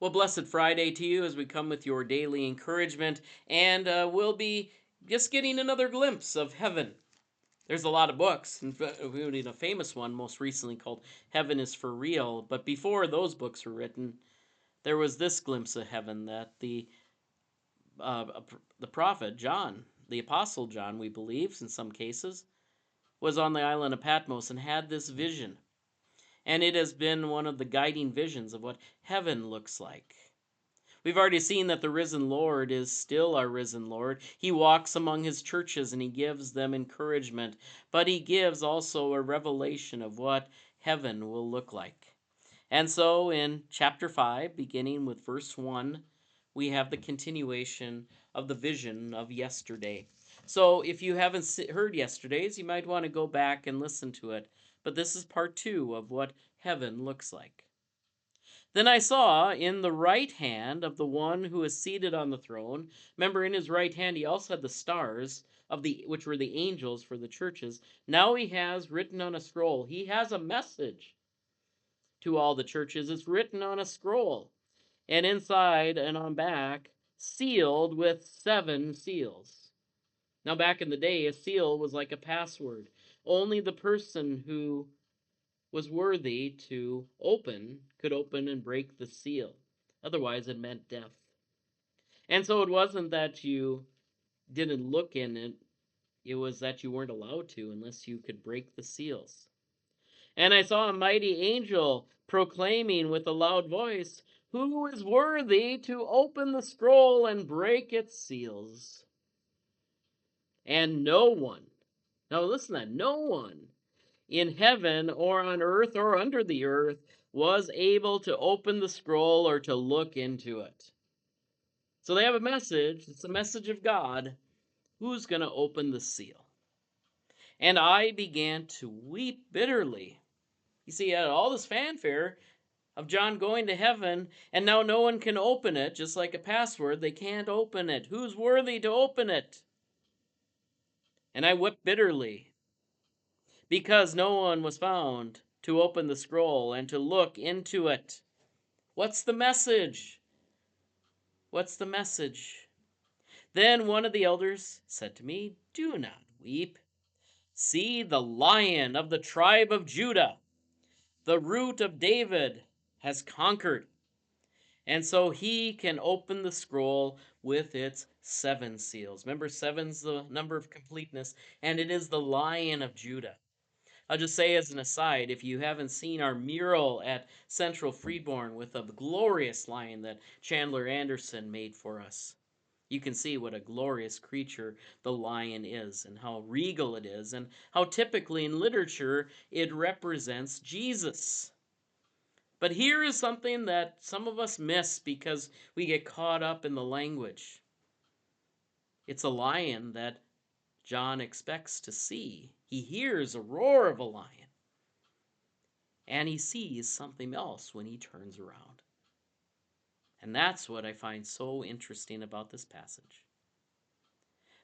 Well, blessed Friday to you as we come with your daily encouragement, and we'll be just getting another glimpse of heaven. There's a lot of books, including a famous one most recently called Heaven is for Real. But before those books were written, there was this glimpse of heaven that the prophet John, the apostle John, we believe in some cases, was on the island of Patmos and had this vision. And it has been one of the guiding visions of what heaven looks like. We've already seen that the risen Lord is still our risen Lord. He walks among his churches and he gives them encouragement, but he gives also a revelation of what heaven will look like. And so in chapter 5, beginning with verse 1, we have the continuation of the vision of yesterday. So if you haven't heard yesterday's, you might want to go back and listen to it. But this is part 2 of what heaven looks like. Then I saw in the right hand of the one who is seated on the throne. Remember, in his right hand he also had the stars of the which were the angels for the churches. Now he has written on a scroll. He has a message to all the churches. It's written on a scroll, and inside and on back, sealed with 7 seals. Now, back in the day, a seal was like a password. Only the person who was worthy to open could open and break the seal. Otherwise, it meant death. And so it wasn't that you didn't look in it, it was that you weren't allowed to unless you could break the seals. And I saw a mighty angel proclaiming with a loud voice, "Who is worthy to open the scroll and break its seals?" And no one, now listen to that, no one in heaven or on earth or under the earth was able to open the scroll or to look into it. So they have a message. It's a message of God. Who's going to open the seal? And I began to weep bitterly. You see, had all this fanfare of John going to heaven, and now no one can open it, just like a password. They can't open it. Who's worthy to open it? And I wept bitterly because no one was found to open the scroll and to look into it. What's the message? What's the message? Then one of the elders said to me, "Do not weep. See, the Lion of the tribe of Judah, the root of David, has conquered. And so he can open the scroll with its 7 seals." Remember, seven's the number of completeness, and it is the Lion of Judah. I'll just say as an aside, if you haven't seen our mural at Central Freeborn with a glorious lion that Chandler Anderson made for us, you can see what a glorious creature the lion is and how regal it is and how typically in literature it represents Jesus. But here is something that some of us miss because we get caught up in the language. It's a lion that John expects to see. He hears a roar of a lion, and he sees something else when he turns around. And that's what I find so interesting about this passage.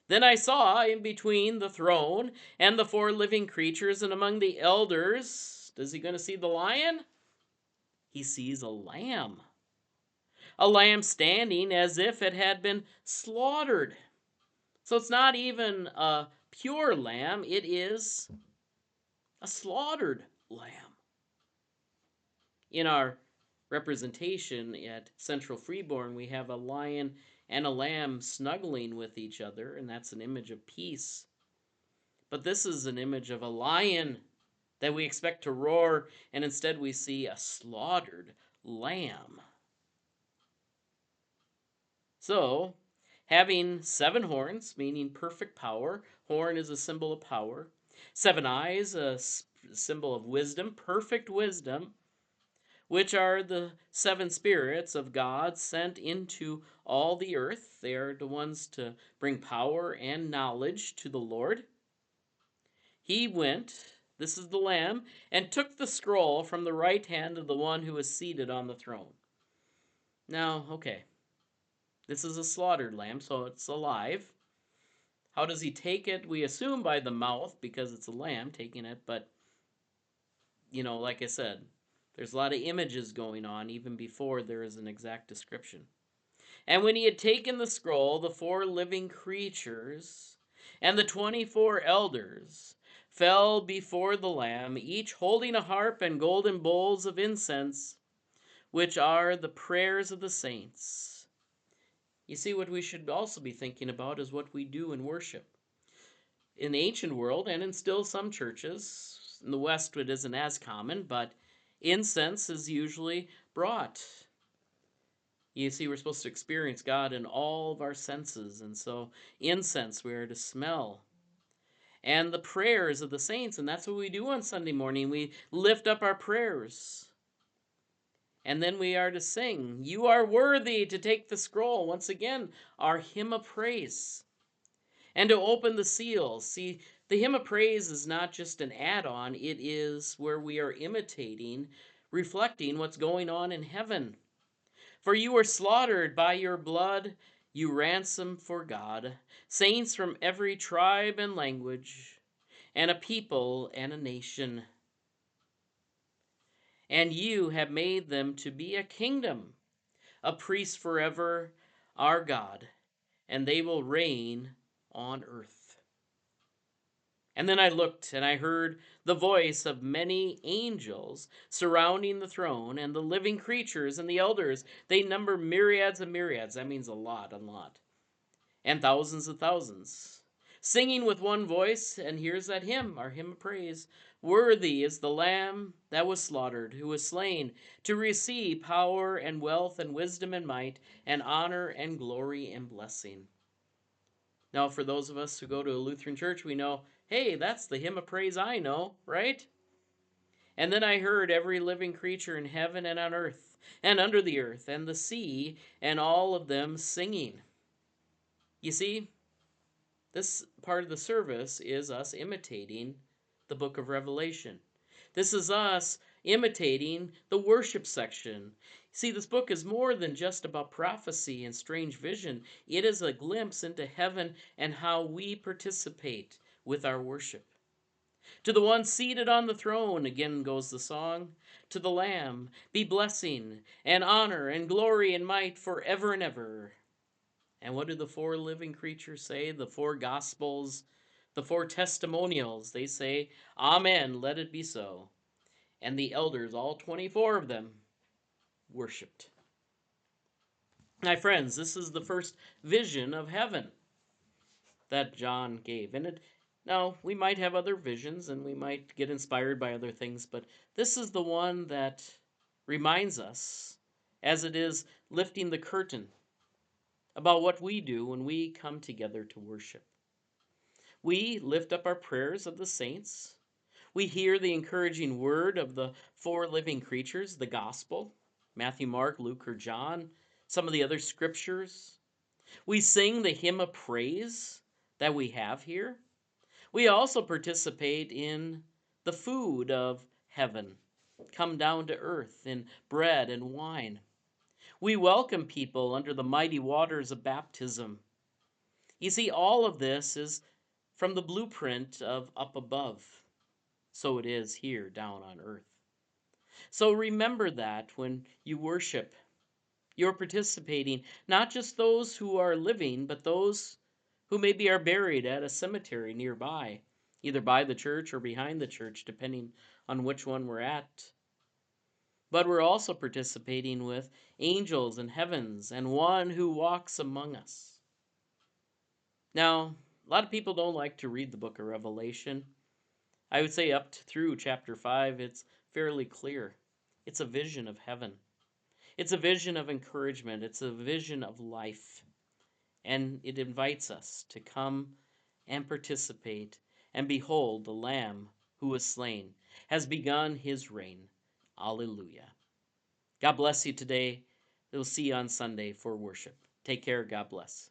Then I saw in between the throne and the 4 living creatures and among the elders, is he going to see the lion? He sees a lamb. A lamb standing as if it had been slaughtered. So it's not even a pure lamb, it is a slaughtered lamb. In our representation at Central Freeborn, we have a lion and a lamb snuggling with each other, and that's an image of peace. But this is an image of a lion that we expect to roar, and instead we see a slaughtered lamb. So, having 7 horns, meaning perfect power, horn is a symbol of power, 7 eyes, a symbol of wisdom, perfect wisdom, which are the 7 spirits of God sent into all the earth. They are the ones to bring power and knowledge to the Lord. He went, this is the Lamb, and took the scroll from the right hand of the one who is seated on the throne. Now, okay, this is a slaughtered lamb, so it's alive. How does he take it? We assume by the mouth because it's a lamb taking it, but like I said, There's a lot of images going on even before there is an exact description. And when he had taken the scroll, the 4 living creatures and the 24 elders fell before the Lamb, each holding a harp and golden bowls of incense, which are the prayers of the saints. You see, what we should also be thinking about is what we do in worship. In the ancient world, and in still some churches, in the West it isn't as common, but incense is usually brought. You see, we're supposed to experience God in all of our senses, and so incense we are to smell. And the prayers of the saints, and that's what we do on Sunday morning. We lift up our prayers. And then we are to sing, "You are worthy to take the scroll." Once again, our hymn of praise. And to open the seals. See, the hymn of praise is not just an add on, it is where we are imitating, reflecting what's going on in heaven. For you were slaughtered by your blood, you ransomed for God, saints from every tribe and language, and a people and a nation. And you have made them to be a kingdom, a priest forever, our God, and they will reign on earth. And then I looked, and I heard the voice of many angels surrounding the throne, and the living creatures and the elders. They number myriads and myriads. That means a lot, and thousands of thousands, singing with one voice. And here's that hymn, our hymn of praise. Worthy is the Lamb that was slaughtered, who was slain, to receive power and wealth and wisdom and might and honor and glory and blessing. Now, for those of us who go to a Lutheran church, we know, hey, that's the hymn of praise I know, right? And then I heard every living creature in heaven and on earth and under the earth and the sea and all of them singing. You see, this part of the service is us imitating the book of Revelation. This is us imitating the worship section. See, this book is more than just about prophecy and strange vision. It is a glimpse into heaven and how we participate with our worship. To the one seated on the throne, again goes the song, to the Lamb be blessing and honor and glory and might forever and ever. And what do the 4 living creatures say? The 4 gospels, the 4 testimonials. They say, Amen, let it be so. And the elders, all 24 of them, worshiped. My friends, this is the first vision of heaven that John gave. Now, we might have other visions and we might get inspired by other things, but this is the one that reminds us, as it is lifting the curtain, about what we do when we come together to worship. We lift up our prayers of the saints. We hear the encouraging word of the 4 living creatures, the gospel, Matthew, Mark, Luke, or John, some of the other scriptures. We sing the hymn of praise that we have here. We also participate in the food of heaven, come down to earth in bread and wine. We welcome people under the mighty waters of baptism. You see, all of this is from the blueprint of up above. So it is here down on earth. So remember that when you worship, you're participating, not just those who are living, but those who maybe are buried at a cemetery nearby, either by the church or behind the church, depending on which one we're at. But we're also participating with angels in heavens and one who walks among us. Now, a lot of people don't like to read the book of Revelation. I would say up to through chapter 5, it's fairly clear. It's a vision of heaven. It's a vision of encouragement. It's a vision of life. And it invites us to come and participate and behold the Lamb who was slain has begun his reign. Alleluia. God bless you today. We'll see you on Sunday for worship. Take care. God bless.